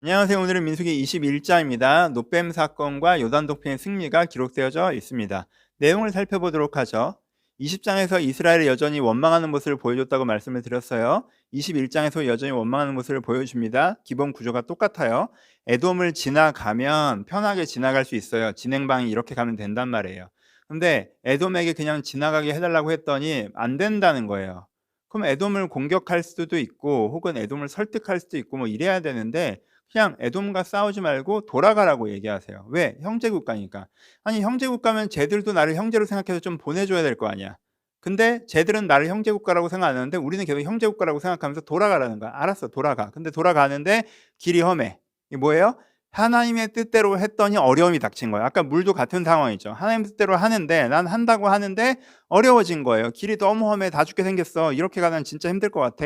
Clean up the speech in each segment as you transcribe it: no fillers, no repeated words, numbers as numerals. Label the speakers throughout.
Speaker 1: 안녕하세요. 오늘은 민수기 21장입니다. 노뱀 사건과 요단 동편의 승리가 기록되어져 있습니다. 내용을 살펴보도록 하죠. 20장에서 이스라엘이 여전히 원망하는 모습을 보여줬다고 말씀을 드렸어요. 21장에서 여전히 원망하는 모습을 보여줍니다. 기본 구조가 똑같아요. 에돔을 지나가면 편하게 지나갈 수 있어요. 진행방이 이렇게 가면 된단 말이에요. 근데 에돔에게 그냥 지나가게 해달라고 했더니 안 된다는 거예요. 그럼 에돔을 공격할 수도 있고 혹은 에돔을 설득할 수도 있고 뭐 이래야 되는데 그냥 에돔과 싸우지 말고 돌아가라고 얘기하세요. 왜? 형제 국가니까. 아니 형제 국가면 쟤들도 나를 형제로 생각해서 좀 보내줘야 될 거 아니야. 근데 쟤들은 나를 형제 국가라고 생각 안 하는데 우리는 계속 형제 국가라고 생각하면서 돌아가라는 거야. 알았어, 돌아가. 근데 돌아가는데 길이 험해. 이게 뭐예요? 하나님의 뜻대로 했더니 어려움이 닥친 거예요. 아까 물도 같은 상황이죠. 하나님 뜻대로 하는데 난 한다고 하는데 어려워진 거예요. 길이 너무 험해, 다 죽게 생겼어. 이렇게 가면 진짜 힘들 것 같아.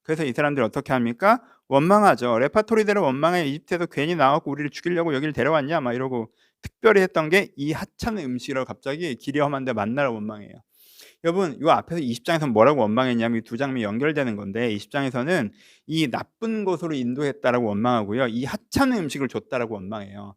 Speaker 1: 그래서 이 사람들이 어떻게 합니까? 원망하죠. 레파토리대로 원망해. 이집트에서 괜히 나왔고 우리를 죽이려고 여기를 데려왔냐 막 이러고 특별히 했던 게 이 하찮은 음식이라고 갑자기 길이 험한데 만나러 원망해요. 여러분 이 앞에서 20장에서 뭐라고 원망했냐면 이 두 장면이 연결되는 건데 20장에서는 이 나쁜 곳으로 인도했다라고 원망하고요. 이 하찮은 음식을 줬다라고 원망해요.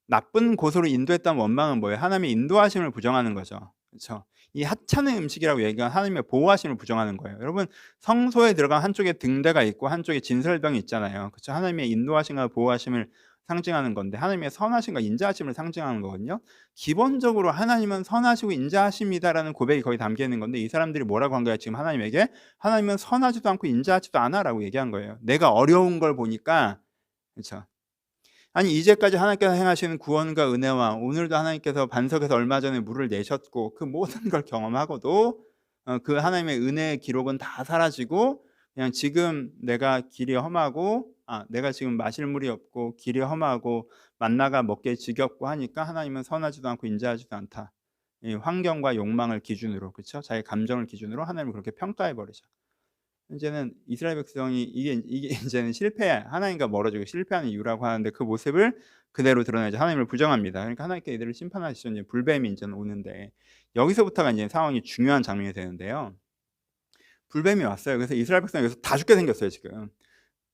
Speaker 1: 나쁜 곳으로 인도했다는 원망은 뭐예요? 하나님의 인도하심을 부정하는 거죠. 그렇죠? 이 하찮은 음식이라고 얘기한 하나님의 보호하심을 부정하는 거예요. 여러분 성소에 들어간 한쪽에 등대가 있고 한쪽에 진설병이 있잖아요. 그렇죠? 하나님의 인도하심과 보호하심을 상징하는 건데 하나님의 선하심과 인자하심을 상징하는 거거든요. 기본적으로 하나님은 선하시고 인자하심이다라는 고백이 거의 담겨 있는 건데 이 사람들이 뭐라고 한 거야? 지금 하나님에게 하나님은 선하지도 않고 인자하지도 않아라고 얘기한 거예요. 내가 어려운 걸 보니까 그렇죠? 아니 이제까지 하나님께서 행하시는 구원과 은혜와 오늘도 하나님께서 반석에서 얼마 전에 물을 내셨고 그 모든 걸 경험하고도 그 하나님의 은혜의 기록은 다 사라지고 그냥 지금 내가 길이 험하고 내가 지금 마실 물이 없고 길이 험하고 만나가 먹기 지겹고 하니까 하나님은 선하지도 않고 인자하지도 않다. 이 환경과 욕망을 기준으로 그렇죠? 자기 감정을 기준으로 하나님을 그렇게 평가해 버리죠. 이제는 이스라엘 백성이 이게 이제는 하나님과 멀어지고 실패하는 이유라고 하는데 그 모습을 그대로 드러내죠. 하나님을 부정합니다. 그러니까 하나님께 이들을 심판하시죠. 이제 불뱀이 이제는 오는데 여기서부터가 이제 상황이 중요한 장면이 되는데요. 불뱀이 왔어요. 그래서 이스라엘 백성이 여기서 다 죽게 생겼어요, 지금.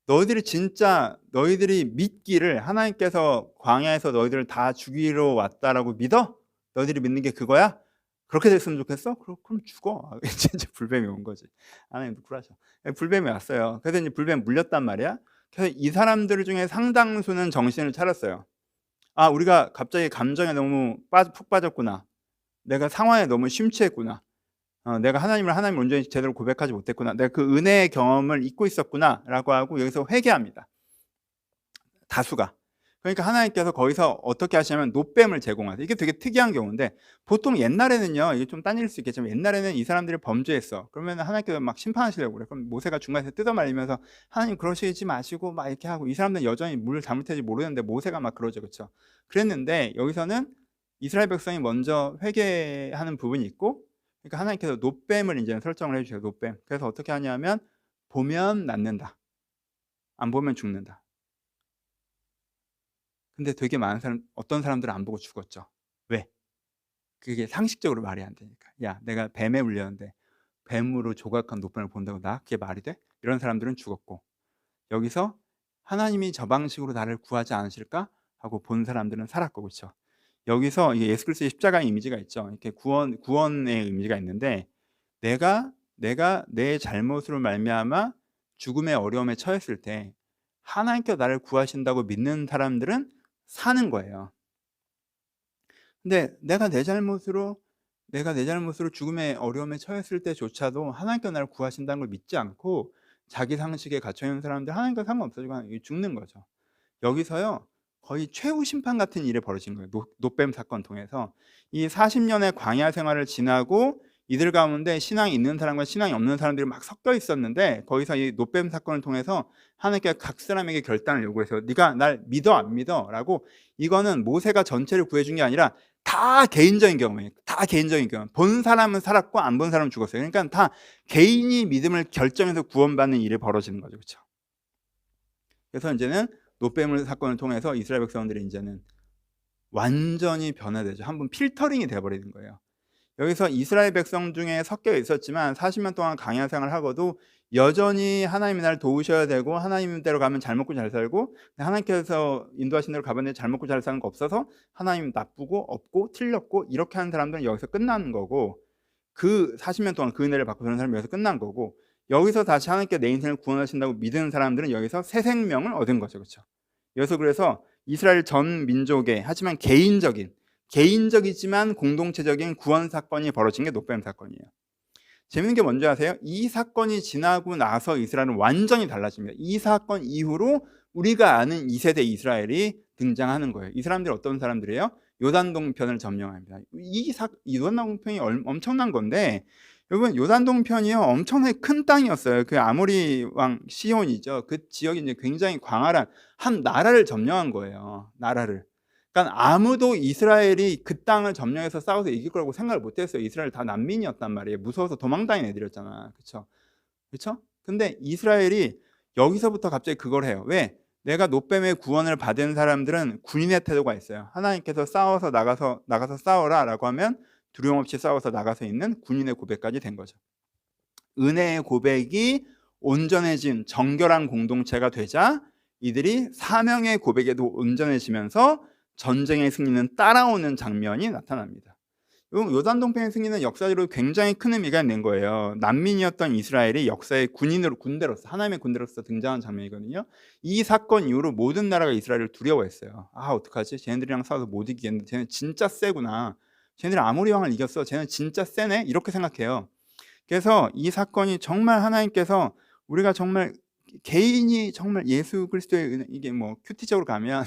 Speaker 1: 너희들이 믿기를 하나님께서 광야에서 너희들을 다 죽이러 왔다라고 믿어? 너희들이 믿는 게 그거야? 그렇게 됐으면 좋겠어? 그럼 죽어. 이제 불뱀이 온 거지. 하나님도 쿨하셔. 불뱀이 왔어요. 그래서 이제 불뱀 물렸단 말이야. 그래서 이 사람들 중에 상당수는 정신을 차렸어요. 우리가 갑자기 감정에 너무 푹 빠졌구나. 내가 상황에 너무 심취했구나. 내가 하나님을 온전히 제대로 고백하지 못했구나. 내가 그 은혜의 경험을 잊고 있었구나라고 하고 여기서 회개합니다. 다수가. 그러니까 하나님께서 거기서 어떻게 하시냐면 노뱀을 제공하세요. 이게 되게 특이한 경우인데 보통 옛날에는요. 이게 좀 딴일일 수 있겠지만 옛날에는 이 사람들이 범죄했어. 그러면 하나님께서 막 심판하시려고 그래. 그럼 모세가 중간에서 뜯어말리면서 하나님 그러시지 마시고 막 이렇게 하고 이 사람들은 여전히 뭘 잘못했는지 모르는데 모세가 막 그러죠. 그렇죠? 그랬는데 여기서는 이스라엘 백성이 먼저 회개하는 부분이 있고 그러니까 하나님께서 노뱀을 이제 설정을 해주세요. 노뱀. 그래서 어떻게 하냐면 보면 낫는다. 안 보면 죽는다. 근데 되게 많은 어떤 사람들은 안 보고 죽었죠. 왜? 그게 상식적으로 말이 안 되니까. 야, 내가 뱀에 물렸는데 뱀으로 조각한 노뱀을 본다고 그게 말이 돼? 이런 사람들은 죽었고 여기서 하나님이 저 방식으로 나를 구하지 않으실까? 하고 본 사람들은 살았고 그렇죠. 여기서 이게 예수 그리스도의 십자가의 이미지가 있죠. 이렇게 구원의 의미가 있는데 내가 내 잘못으로 말미암아 죽음의 어려움에 처했을 때 하나님께서 나를 구하신다고 믿는 사람들은 사는 거예요. 근데 내가 내 잘못으로 죽음의 어려움에 처했을 때조차도 하나님께서 나를 구하신다는 걸 믿지 않고 자기 상식에 갇혀 있는 사람들 하나님과 상관없어지고 죽는 거죠. 여기서요. 거의 최후 심판 같은 일이 벌어진 거예요. 노뱀 사건 통해서 이 40년의 광야 생활을 지나고 이들 가운데 신앙이 있는 사람과 신앙이 없는 사람들이 막 섞여 있었는데 거기서 이 노뱀 사건을 통해서 하나님께서 각 사람에게 결단을 요구해서 네가 날 믿어 안 믿어? 라고 이거는 모세가 전체를 구해준 게 아니라 다 개인적인 경험이에요. 다 개인적인 경험. 본 사람은 살았고 안 본 사람은 죽었어요. 그러니까 다 개인이 믿음을 결정해서 구원받는 일이 벌어지는 거죠. 그렇죠? 그래서 이제는 노뱀을 사건을 통해서 이스라엘 백성들이 이제는 완전히 변화되죠. 한번 필터링이 돼버리는 거예요. 여기서 이스라엘 백성 중에 섞여 있었지만 40년 동안 광야 생활을 하고도 여전히 하나님이 나를 도우셔야 되고 하나님대로 가면 잘 먹고 잘 살고, 하나님께서 인도하신 대로 가봤는데 잘 먹고 잘 사는 거 없어서 하나님 나쁘고 없고 틀렸고 이렇게 하는 사람들은 여기서 끝나는 거고, 그 40년 동안 그 은혜를 받고 사는 사람이 여기서 끝난 거고, 여기서 다시 하나님께 내 인생을 구원하신다고 믿는 사람들은 여기서 새 생명을 얻은 거죠. 그렇죠? 여기서 그래서 이스라엘 전 민족의, 하지만 개인적이지만 공동체적인 구원 사건이 벌어진 게 노뱀 사건이에요. 재밌는 게 뭔지 아세요? 이 사건이 지나고 나서 이스라엘은 완전히 달라집니다. 이 사건 이후로 우리가 아는 2세대 이스라엘이 등장하는 거예요. 이 사람들이 어떤 사람들이에요? 요단동편을 점령합니다. 이 요단동편이 엄청난 건데, 여러분, 요단동편이요 엄청나게 큰 땅이었어요. 그 아모리 왕 시온이죠. 그 지역이 이제 굉장히 광활한 한 나라를 점령한 거예요. 나라를. 그러니까 아무도 이스라엘이 그 땅을 점령해서 싸워서 이길 거라고 생각을 못했어요. 이스라엘 다 난민이었단 말이에요. 무서워서 도망다닌 애들이었잖아. 그렇죠? 그렇죠? 근데 이스라엘이 여기서부터 갑자기 그걸 해요. 왜? 내가 노뱀의 구원을 받은 사람들은 군인의 태도가 있어요. 하나님께서 나가서 싸워라라고 하면 두려움 없이 싸워서 나가서 있는 군인의 고백까지 된 거죠. 은혜의 고백이 온전해진 정결한 공동체가 되자 이들이 사명의 고백에도 온전해지면서 전쟁의 승리는 따라오는 장면이 나타납니다. 요단동편의 승리는 역사적으로 굉장히 큰 의미가 있는 거예요. 난민이었던 이스라엘이 역사의 군대로서, 하나님의 군대로서 등장한 장면이거든요. 이 사건 이후로 모든 나라가 이스라엘을 두려워했어요. 아, 어떡하지? 쟤네들이랑 싸워서 못 이기겠는데, 쟤네 진짜 세구나. 쟤네들 아모리 왕을 이겼어. 쟤는 진짜 세네. 이렇게 생각해요. 그래서 이 사건이 정말 하나님께서, 우리가 정말 개인이 정말 예수 그리스도의 은혜, 이게 뭐 큐티적으로 가면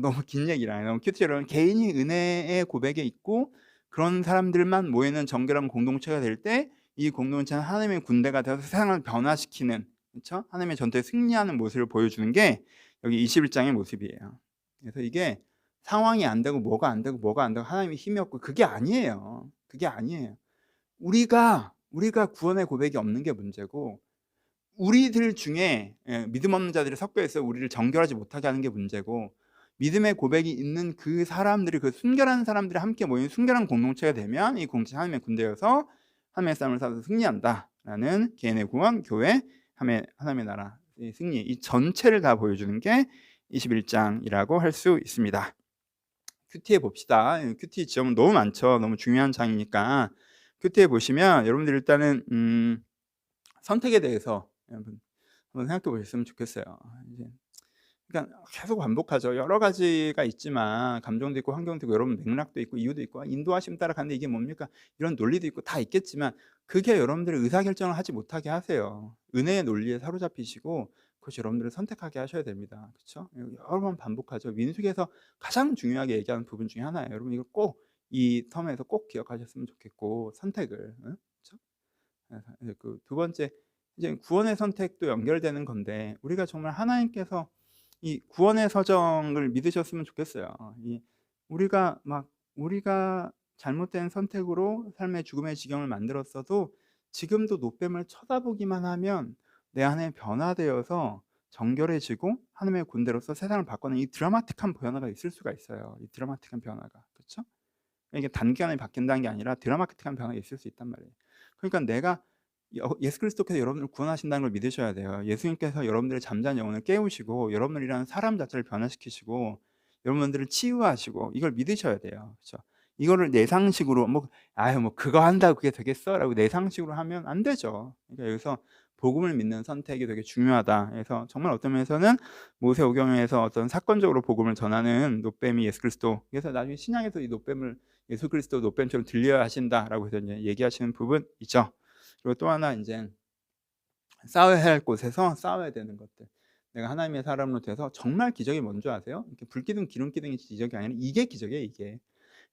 Speaker 1: 너무 긴 얘기라, 너무 큐티적으로 개인이 은혜의 고백에 있고 그런 사람들만 모이는 정결한 공동체가 될 때, 이 공동체는 하나님의 군대가 되어서 세상을 변화시키는, 그렇죠? 하나님의 전투에 승리하는 모습을 보여주는 게 여기 21장의 모습이에요. 그래서 이게 상황이 안 되고 뭐가 안 되고 하나님의 힘이 없고 그게 아니에요. 그게 아니에요. 우리가 구원의 고백이 없는 게 문제고, 우리들 중에 믿음 없는 자들이 섞여 있어 우리를 정결하지 못하게 하는 게 문제고, 믿음의 고백이 있는 그 사람들이, 그 순결한 사람들이 함께 모이는 순결한 공동체가 되면 이 공동체 하나님의 군대여서 하나님의 싸움을 싸워서 승리한다라는 개인의 구원, 교회, 하나님의 나라 승리, 이 전체를 다 보여주는 게 21장이라고 할 수 있습니다. 큐티에 봅시다. 큐티 지점은 너무 많죠. 너무 중요한 장이니까 큐티에 보시면 여러분들 일단은 선택에 대해서 한번 생각해 보셨으면 좋겠어요. 그러니까 계속 반복하죠. 여러 가지가 있지만 감정도 있고 환경도 있고 여러분 맥락도 있고 이유도 있고 인도하심 따라 가는데 이게 뭡니까? 이런 논리도 있고 다 있겠지만 그게 여러분들의 의사결정을 하지 못하게 하세요. 은혜의 논리에 사로잡히시고 그것이 여러분들을 선택하게 하셔야 됩니다. 그렇죠? 여러 번 반복하죠. 민수기에서 가장 중요하게 얘기하는 부분 중에 하나예요. 여러분 이거 꼭 이 텀에서 꼭 기억하셨으면 좋겠고, 선택을. 그렇죠? 그 두 번째, 이제 구원의 선택도 연결되는 건데, 우리가 정말 하나님께서 이 구원의 서정을 믿으셨으면 좋겠어요. 우리가 잘못된 선택으로 삶의 죽음의 지경을 만들었어도 지금도 노뱀을 쳐다보기만 하면 내 안에 변화되어서 정결해지고 하나님의 군대로서 세상을 바꾸는 이 드라마틱한 변화가 있을 수가 있어요. 이 드라마틱한 변화가. 그렇죠? 이게 단기간에 바뀐다는 게 아니라 드라마틱한 변화가 있을 수 있단 말이에요. 그러니까 내가 예수 그리스도께서 여러분을 구원하신다는 걸 믿으셔야 돼요. 예수님께서 여러분들의 잠자는 영혼을 깨우시고 여러분들이라는 사람 자체를 변화시키시고 여러분들을 치유하시고 이걸 믿으셔야 돼요. 그렇죠? 이거를 내 상식으로 뭐 그거 한다고 그게 되겠어라고 내 상식으로 하면 안 되죠. 그러니까 여기서 복음을 믿는 선택이 되게 중요하다. 그래서 정말 어떤 면에서는 모세오경에서 어떤 사건적으로 복음을 전하는 노뱀이 예수 그리스도. 그래서 나중에 신약에서 이 노뱀을 예수 그리스도 노뱀처럼 들려야 하신다라고 해서 이제 얘기하시는 부분 있죠. 그리고 또 하나, 이제 싸워야 할 곳에서 싸워야 되는 것들. 내가 하나님의 사람으로 돼서 정말 기적이 뭔지 아세요? 이렇게 불기둥 기둥기둥이 기적이 아니라 이게 기적이에요, 이게.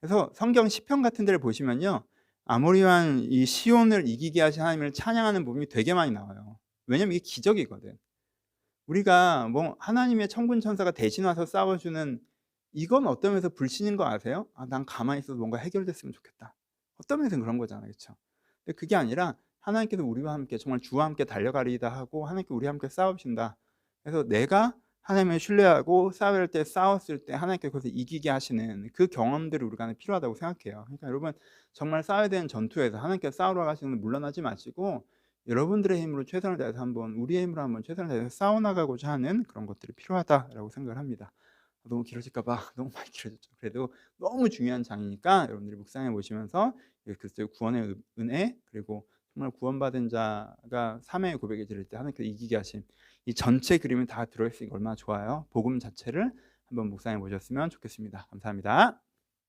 Speaker 1: 그래서 성경 시편 같은 데를 보시면요, 아모리 왕 이 시온을 이기게 하신 하나님을 찬양하는 부분이 되게 많이 나와요. 왜냐면 이게 기적이거든. 우리가 뭐 하나님의 천군 천사가 대신 와서 싸워주는, 이건 어떤 면에서 불신인 거 아세요? 난 가만히 있어도 뭔가 해결됐으면 좋겠다. 어떤 면에서는 그런 거잖아요, 그렇죠? 근데 그게 아니라 하나님께서 우리와 함께 정말 주와 함께 달려가리이다 하고 하나님께 우리와 함께 싸우신다. 그래서 내가 하나님을 신뢰하고 싸울 때, 싸웠을 때 하나님께서 그것을 이기게 하시는 그 경험들이 우리 안에 필요하다고 생각해요. 그러니까 여러분 정말 싸워야 되는 전투에서 하나님께서 싸우러 가시는 걸 물러나지 마시고 여러분들의 힘으로 최선을 다해서 한번 우리의 힘으로 한번 최선을 다해서 싸워 나가고자 하는 그런 것들이 필요하다라고 생각을 합니다. 너무 길어질까 봐 너무 많이 길어졌죠. 그래도 너무 중요한 장이니까 여러분들이 묵상해 보시면서 이 그리스도의 구원의 은혜, 그리고 정말 구원받은 자가 사매의 고백이 들을 때 하나님께서 이기게 하신 이 전체 그림이 다 들어 있으니까 얼마나 좋아요. 복음 자체를 한번 묵상해 보셨으면 좋겠습니다. 감사합니다.